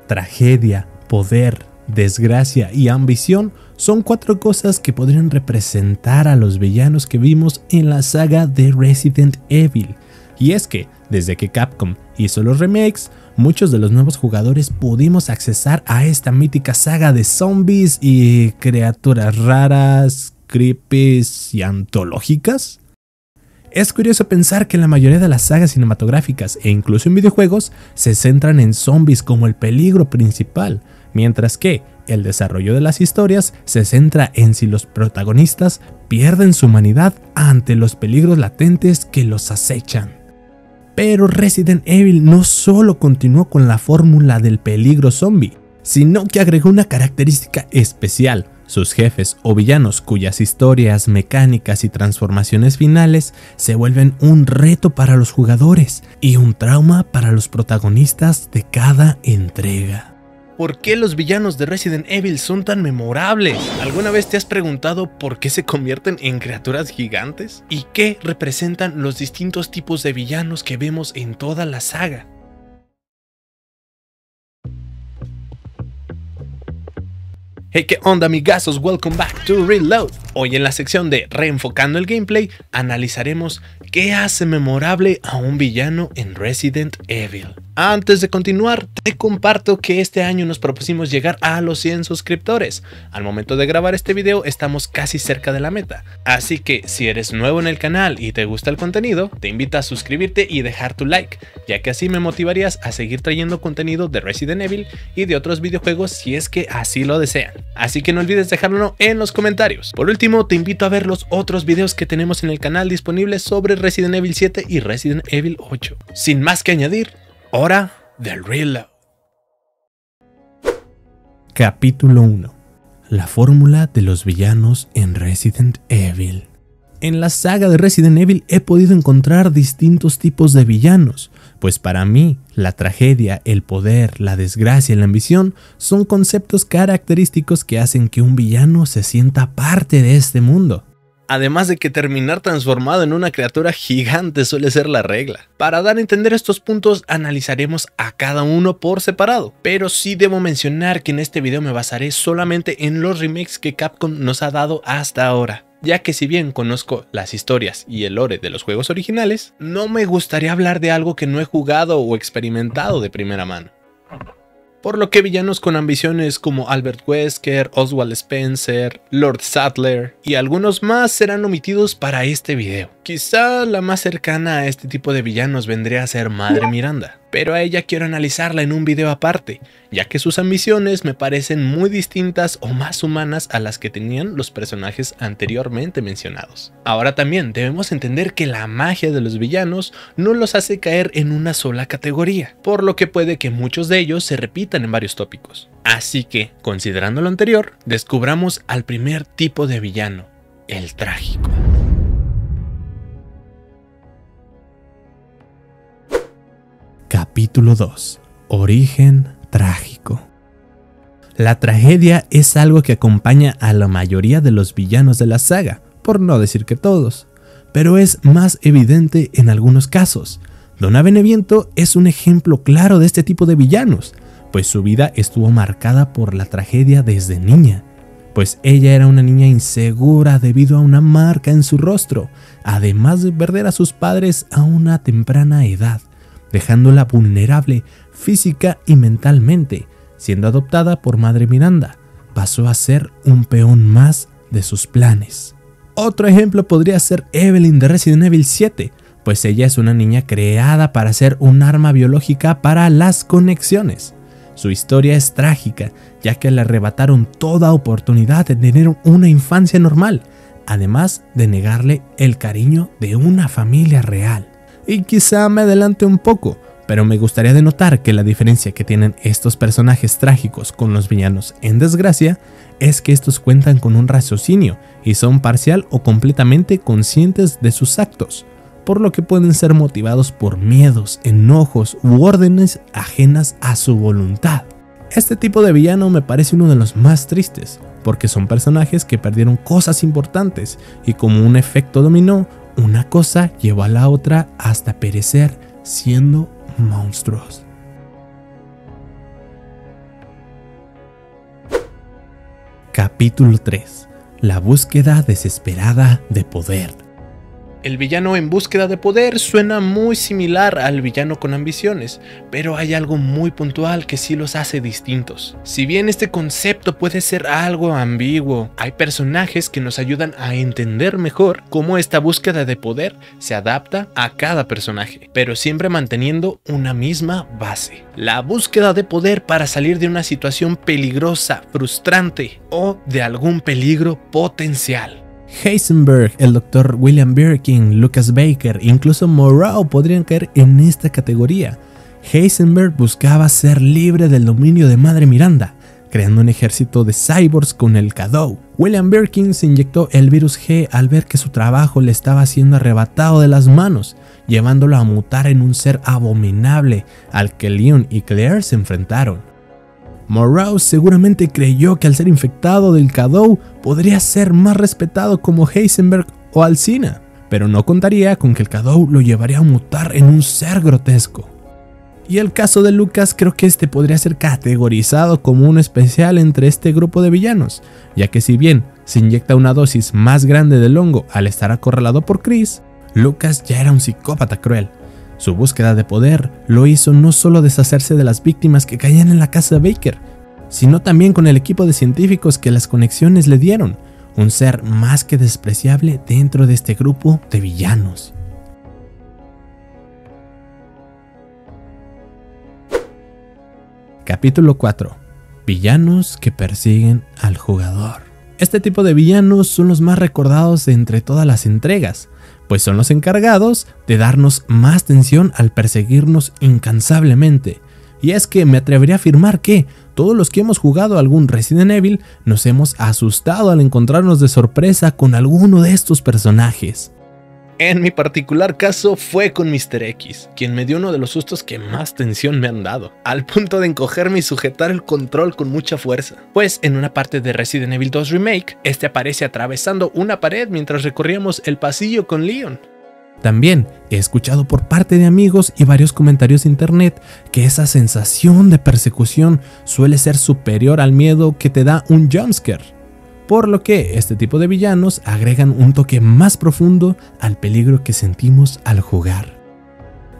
tragedia, poder, desgracia y ambición son 4 cosas que podrían representar a los villanos que vimos en la saga de Resident Evil. Y es que, desde que Capcom hizo los remakes, muchos de los nuevos jugadores pudimos accesar a esta mítica saga de zombies y criaturas raras, creepies y antológicas. Es curioso pensar que la mayoría de las sagas cinematográficas e incluso en videojuegos se centran en zombies como el peligro principal, mientras que el desarrollo de las historias se centra en si los protagonistas pierden su humanidad ante los peligros latentes que los acechan. Pero Resident Evil no solo continuó con la fórmula del peligro zombie, sino que agregó una característica especial: sus jefes o villanos cuyas historias, mecánicas y transformaciones finales se vuelven un reto para los jugadores y un trauma para los protagonistas de cada entrega. ¿Por qué los villanos de Resident Evil son tan memorables? ¿Alguna vez te has preguntado por qué se convierten en criaturas gigantes? ¿Y qué representan los distintos tipos de villanos que vemos en toda la saga? Hey, ¿qué onda amigazos? Welcome back to Reload. Hoy en la sección de Reenfocando el Gameplay analizaremos qué hace memorable a un villano en Resident Evil. Antes de continuar, te comparto que este año nos propusimos llegar a los 100 suscriptores. Al momento de grabar este video estamos casi cerca de la meta, así que si eres nuevo en el canal y te gusta el contenido, te invito a suscribirte y dejar tu like, ya que así me motivarías a seguir trayendo contenido de Resident Evil y de otros videojuegos si es que así lo desean. Así que no olvides dejarlo en los comentarios. Por último, te invito a ver los otros videos que tenemos en el canal disponibles sobre Resident Evil 7 y Resident Evil 8. Sin más que añadir, hora del Reload. Capítulo 1. La fórmula de los villanos en Resident Evil. En la saga de Resident Evil he podido encontrar distintos tipos de villanos, pues para mí la tragedia, el poder, la desgracia y la ambición son conceptos característicos que hacen que un villano se sienta parte de este mundo. Además de que terminar transformado en una criatura gigante suele ser la regla. Para dar a entender estos puntos analizaremos a cada uno por separado, pero sí debo mencionar que en este video me basaré solamente en los remakes que Capcom nos ha dado hasta ahora, ya que si bien conozco las historias y el lore de los juegos originales, no me gustaría hablar de algo que no he jugado o experimentado de primera mano. Por lo que villanos con ambiciones como Albert Wesker, Oswald Spencer, Lord Saddler y algunos más serán omitidos para este video. Quizá la más cercana a este tipo de villanos vendría a ser Madre Miranda, pero a ella quiero analizarla en un video aparte, ya que sus ambiciones me parecen muy distintas o más humanas a las que tenían los personajes anteriormente mencionados. Ahora también debemos entender que la magia de los villanos no los hace caer en una sola categoría, por lo que puede que muchos de ellos se repitan en varios tópicos. Así que, considerando lo anterior, descubramos al primer tipo de villano, el trágico. Capítulo 2. Origen trágico. La tragedia es algo que acompaña a la mayoría de los villanos de la saga, por no decir que todos, pero es más evidente en algunos casos. Donna Beneviento es un ejemplo claro de este tipo de villanos, pues su vida estuvo marcada por la tragedia desde niña, pues ella era una niña insegura debido a una marca en su rostro, además de perder a sus padres a una temprana edad, dejándola vulnerable física y mentalmente. Siendo adoptada por Madre Miranda, pasó a ser un peón más de sus planes. Otro ejemplo podría ser Evelyn de Resident Evil 7, pues ella es una niña creada para ser un arma biológica para las conexiones. Su historia es trágica, ya que le arrebataron toda oportunidad de tener una infancia normal, además de negarle el cariño de una familia real. Y quizá me adelante un poco, pero me gustaría denotar que la diferencia que tienen estos personajes trágicos con los villanos en desgracia es que estos cuentan con un raciocinio y son parcial o completamente conscientes de sus actos, por lo que pueden ser motivados por miedos, enojos u órdenes ajenas a su voluntad. Este tipo de villano me parece uno de los más tristes, porque son personajes que perdieron cosas importantes y como un efecto dominó, una cosa llevó a la otra hasta perecer siendo monstruos. Capítulo 3. La búsqueda desesperada de poder. El villano en búsqueda de poder suena muy similar al villano con ambiciones, pero hay algo muy puntual que sí los hace distintos. Si bien este concepto puede ser algo ambiguo, hay personajes que nos ayudan a entender mejor cómo esta búsqueda de poder se adapta a cada personaje, pero siempre manteniendo una misma base: la búsqueda de poder para salir de una situación peligrosa, frustrante o de algún peligro potencial. Heisenberg, el Dr. William Birkin, Lucas Baker, incluso Morrow podrían caer en esta categoría. Heisenberg buscaba ser libre del dominio de Madre Miranda, creando un ejército de cyborgs con el CADOW. William Birkin se inyectó el virus G al ver que su trabajo le estaba siendo arrebatado de las manos, llevándolo a mutar en un ser abominable al que Leon y Claire se enfrentaron. Morrow seguramente creyó que al ser infectado del CADOW podría ser más respetado como Heisenberg o Alcina, pero no contaría con que el CADOW lo llevaría a mutar en un ser grotesco. Y el caso de Lucas, creo que este podría ser categorizado como uno especial entre este grupo de villanos, ya que si bien se inyecta una dosis más grande del hongo al estar acorralado por Chris, Lucas ya era un psicópata cruel. Su búsqueda de poder lo hizo no solo deshacerse de las víctimas que caían en la casa de Baker, sino también con el equipo de científicos que las conexiones le dieron, un ser más que despreciable dentro de este grupo de villanos. Capítulo 4. Villanos que persiguen al jugador. Este tipo de villanos son los más recordados entre todas las entregas, pues son los encargados de darnos más tensión al perseguirnos incansablemente. Y es que me atrevería a afirmar que todos los que hemos jugado algún Resident Evil nos hemos asustado al encontrarnos de sorpresa con alguno de estos personajes. En mi particular caso fue con Mr. X, quien me dio uno de los sustos que más tensión me han dado, al punto de encogerme y sujetar el control con mucha fuerza. Pues en una parte de Resident Evil 2 Remake, este aparece atravesando una pared mientras recorríamos el pasillo con Leon. También he escuchado por parte de amigos y varios comentarios de internet que esa sensación de persecución suele ser superior al miedo que te da un jumpscare, por lo que este tipo de villanos agregan un toque más profundo al peligro que sentimos al jugar.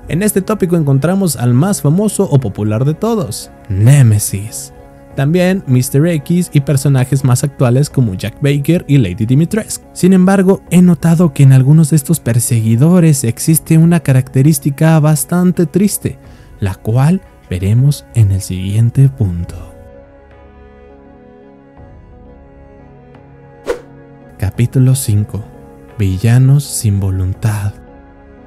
En este tópico encontramos al más famoso o popular de todos, Nemesis. También Mr. X y personajes más actuales como Jack Baker y Lady Dimitrescu. Sin embargo, he notado que en algunos de estos perseguidores existe una característica bastante triste, la cual veremos en el siguiente punto. Capítulo 5. Villanos sin voluntad.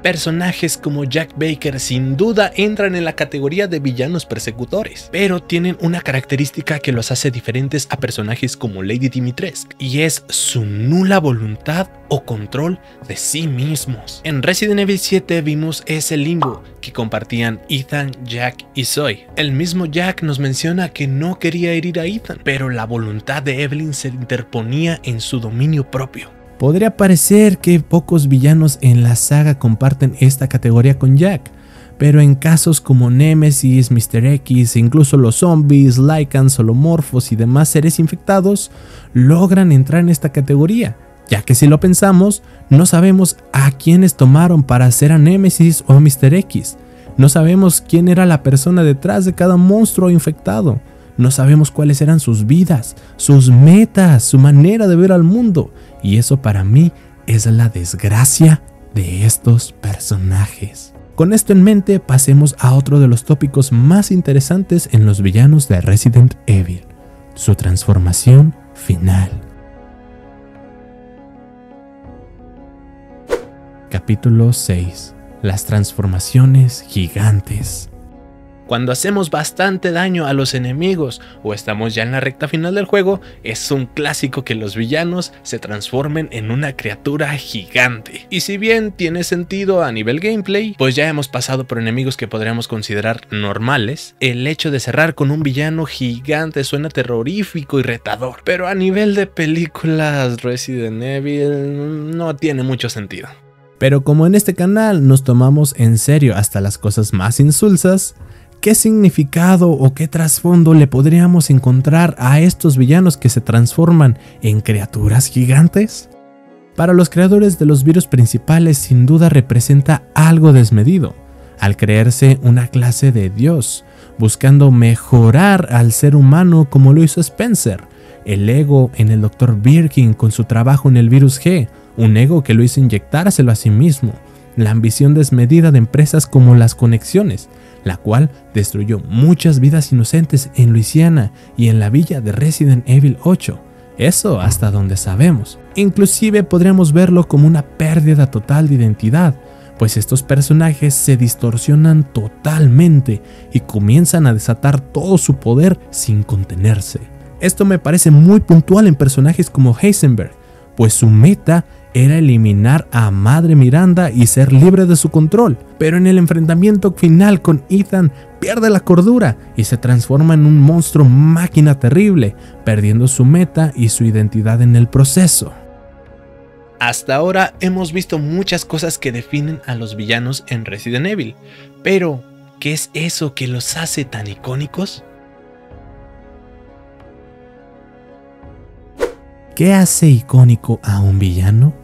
Personajes como Jack Baker sin duda entran en la categoría de villanos persecutores, pero tienen una característica que los hace diferentes a personajes como Lady Dimitrescu, y es su nula voluntad o control de sí mismos. En Resident Evil 7 vimos ese limbo que compartían Ethan, Jack y Zoe. El mismo Jack nos menciona que no quería herir a Ethan, pero la voluntad de Evelyn se interponía en su dominio propio. Podría parecer que pocos villanos en la saga comparten esta categoría con Jack, pero en casos como Nemesis, Mr. X e incluso los zombies, Lycans, holomorfos y demás seres infectados logran entrar en esta categoría, ya que si lo pensamos, no sabemos a quiénes tomaron para hacer a Nemesis o a Mr. X, no sabemos quién era la persona detrás de cada monstruo infectado, no sabemos cuáles eran sus vidas, sus metas, su manera de ver al mundo. Y eso para mí es la desgracia de estos personajes. Con esto en mente, pasemos a otro de los tópicos más interesantes en los villanos de Resident Evil: su transformación final. Capítulo 6. Las transformaciones gigantes. Cuando hacemos bastante daño a los enemigos o estamos ya en la recta final del juego, es un clásico que los villanos se transformen en una criatura gigante. Y si bien tiene sentido a nivel gameplay, pues ya hemos pasado por enemigos que podríamos considerar normales, el hecho de cerrar con un villano gigante suena terrorífico y retador. Pero a nivel de películas, Resident Evil no tiene mucho sentido. Pero como en este canal nos tomamos en serio hasta las cosas más insulsas, ¿Qué significado o qué trasfondo le podríamos encontrar a estos villanos que se transforman en criaturas gigantes? Para los creadores de los virus principales, sin duda representa algo desmedido, al creerse una clase de dios, buscando mejorar al ser humano como lo hizo Spencer, el ego en el Dr. Birkin con su trabajo en el virus G, un ego que lo hizo inyectárselo a sí mismo, la ambición desmedida de empresas como Las Conexiones, la cual destruyó muchas vidas inocentes en Luisiana y en la villa de Resident Evil 8, eso hasta donde sabemos. Inclusive podríamos verlo como una pérdida total de identidad, pues estos personajes se distorsionan totalmente y comienzan a desatar todo su poder sin contenerse. Esto me parece muy puntual en personajes como Heisenberg, pues su meta era eliminar a Madre Miranda y ser libre de su control, pero en el enfrentamiento final con Ethan pierde la cordura y se transforma en un monstruo máquina terrible, perdiendo su meta y su identidad en el proceso. Hasta ahora hemos visto muchas cosas que definen a los villanos en Resident Evil, pero ¿qué es eso que los hace tan icónicos? ¿Qué hace icónico a un villano?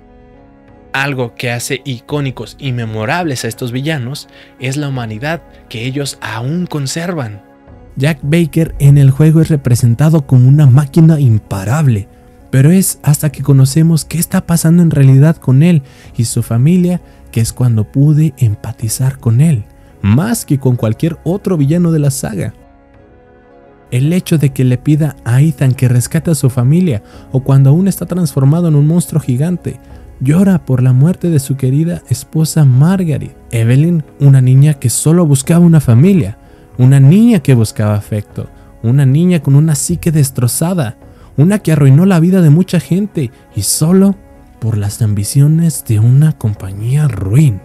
Algo que hace icónicos y memorables a estos villanos es la humanidad que ellos aún conservan. Jack Baker en el juego es representado como una máquina imparable, pero es hasta que conocemos qué está pasando en realidad con él y su familia que es cuando pude empatizar con él, más que con cualquier otro villano de la saga. El hecho de que le pida a Ethan que rescate a su familia, o cuando aún está transformado en un monstruo gigante, llora por la muerte de su querida esposa Margaret. Evelyn, una niña que solo buscaba una familia, una niña que buscaba afecto, una niña con una psique destrozada, una que arruinó la vida de mucha gente y solo por las ambiciones de una compañía ruin.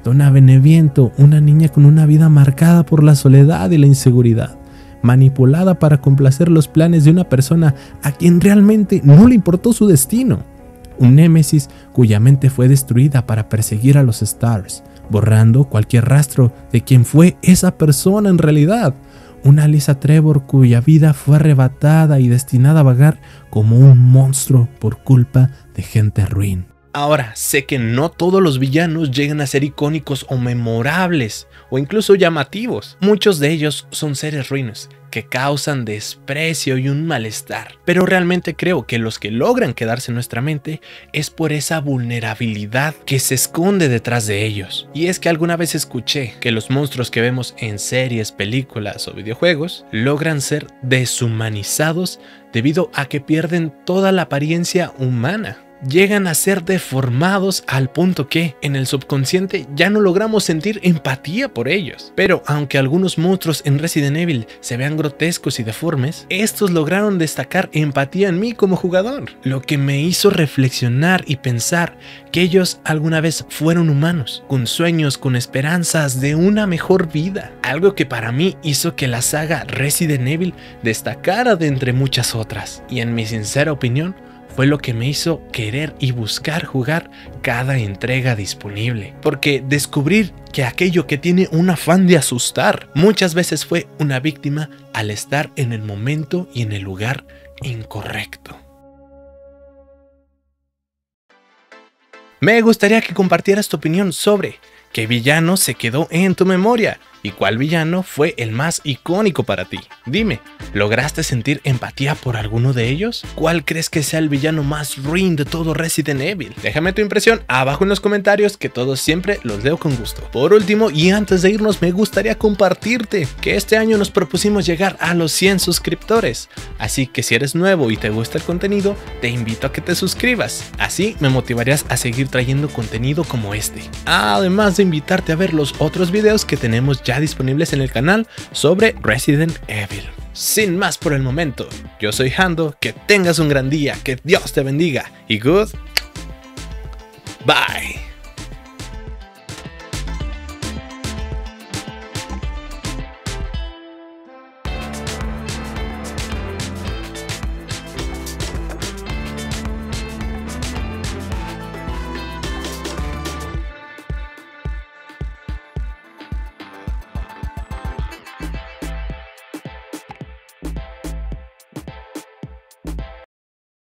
Donna Beneviento, una niña con una vida marcada por la soledad y la inseguridad, manipulada para complacer los planes de una persona a quien realmente no le importó su destino. Un némesis cuya mente fue destruida para perseguir a los Stars, borrando cualquier rastro de quién fue esa persona en realidad. Una Lisa Trevor cuya vida fue arrebatada y destinada a vagar como un monstruo por culpa de gente ruin. Ahora, sé que no todos los villanos llegan a ser icónicos o memorables, o incluso llamativos. Muchos de ellos son seres ruines, que causan desprecio y un malestar. Pero realmente creo que los que logran quedarse en nuestra mente es por esa vulnerabilidad que se esconde detrás de ellos. Y es que alguna vez escuché que los monstruos que vemos en series, películas o videojuegos logran ser deshumanizados debido a que pierden toda la apariencia humana. Llegan a ser deformados al punto que en el subconsciente ya no logramos sentir empatía por ellos. Pero aunque algunos monstruos en Resident Evil se vean grotescos y deformes, estos lograron destacar empatía en mí como jugador, lo que me hizo reflexionar y pensar que ellos alguna vez fueron humanos, con sueños, con esperanzas de una mejor vida, algo que para mí hizo que la saga Resident Evil destacara de entre muchas otras, y en mi sincera opinión, fue lo que me hizo querer y buscar jugar cada entrega disponible. Porque descubrir que aquello que tiene un afán de asustar muchas veces fue una víctima al estar en el momento y en el lugar incorrecto. Me gustaría que compartieras tu opinión sobre qué villano se quedó en tu memoria y cuál villano fue el más icónico para ti. Dime, ¿lograste sentir empatía por alguno de ellos? ¿Cuál crees que sea el villano más ruin de todo Resident Evil? Déjame tu impresión abajo en los comentarios, que todos siempre los leo con gusto. Por último, y antes de irnos, me gustaría compartirte que este año nos propusimos llegar a los 100 suscriptores. Así que si eres nuevo y te gusta el contenido, te invito a que te suscribas. Así me motivarías a seguir trayendo contenido como este. Además de invitarte a ver los otros videos que tenemos ya disponibles en el canal sobre Resident Evil. Sin más por el momento, yo soy Hando, que tengas un gran día, que Dios te bendiga y good bye.